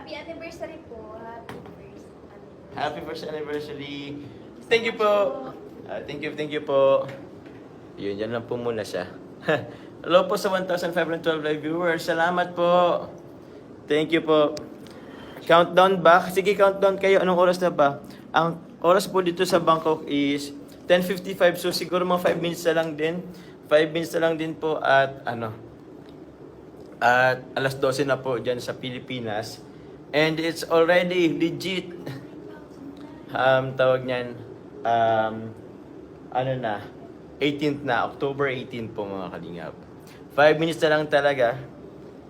Happy anniversary po. Happy first anniversary. Thank you po. Thank you po. Yun, yan lang po muna siya. Hello po sa 1,512 live viewers. Salamat po. Thank you po. Countdown ba? Sige, countdown kayo. Anong oras na ba? Ang oras po dito sa Bangkok is 10:55. So siguro mga 5 minutes na lang din. 5 minutes na lang din po at at alas 12 na po dyan sa Pilipinas. And it's already legit. Tawag niyan, ano na, 18th na, October 18 po mga kalingap. 5 minutes na lang talaga.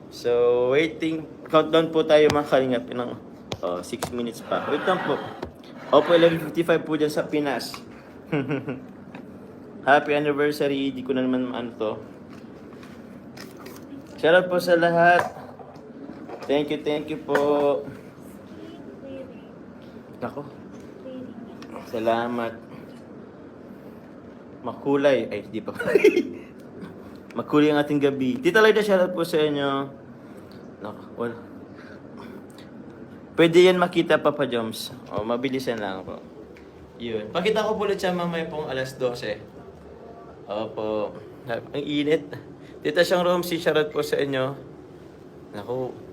So, waiting, countdown po tayo mga kalingap. 6 minutes pa. Wait lang po. Opo, 11:55 po dyan sa Pinas. Happy anniversary. Di ko na naman ano to. Shoutout po sa lahat. Thank you po. Nako. Salamat. Makulay. Ay, di pa. Makulay ang ating gabi. Tita Lloyda, shoutout po sa inyo. Nako, wala. Pwede yan makita, Papa Joms. O, mabilisan lang po. Yun. Pakita ko po ulit siya mamaya pong alas 12. Opo. Ang init. Tita siyang Romsey, shoutout po sa inyo. Naku.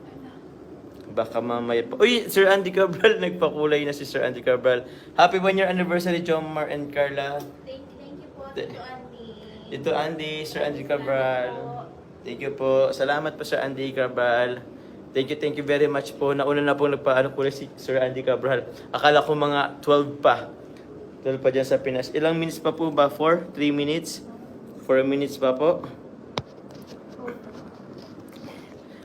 Baka mamaya pa. Uy, Sir Andy Cabral. Nagpakulay na si Sir Andy Cabral. Happy 1 year anniversary, Jomar and Carla. Thank you po, Tito Andy. Tito Andy, Sir Andy Cabral. Thank you po. Salamat po, Sir Andy Cabral. Thank you very much po. Nauna na po nagpaano po si Sir Andy Cabral. Akala ko mga 12 pa. 12 pa dyan sa Pinas. Ilang minutes pa po ba? 4? 3 minutes? 4 minutes pa po?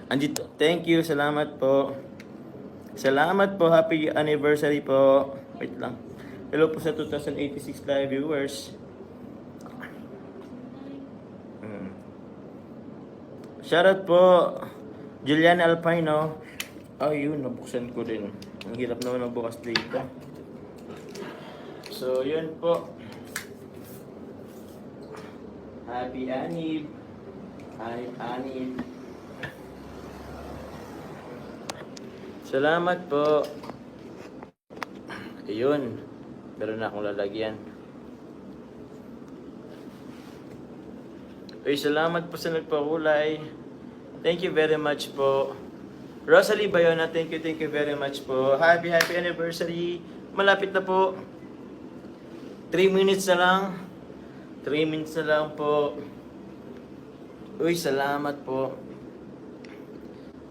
Andito. Thank you. Salamat po. Salamat po. Happy anniversary po. Wait lang. Hello po sa 2086 live viewers. Shoutout po. Julian Alpino. Yun. Nabuksan ko din. Ang hirap naman magbukas dito. So, yun po. Happy Anib. Anib. Salamat po. Ayun. Meron na akong lalagyan. Uy, salamat po sa nagpakulay. Thank you very much po. Rosalie Bayona, thank you very much po. Happy anniversary. Malapit na po. 3 minutes na lang. 3 minutes na lang po. Uy, salamat po.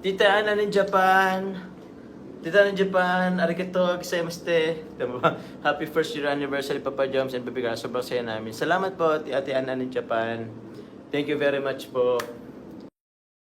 Tita Ana ng Japan. Tita ng Japan, arigato gozaimasu. Happy first year anniversary, Papa Joms and Baby Girl. Sobrang saya namin. Salamat po, Ate Ana ng Japan. Thank you very much po.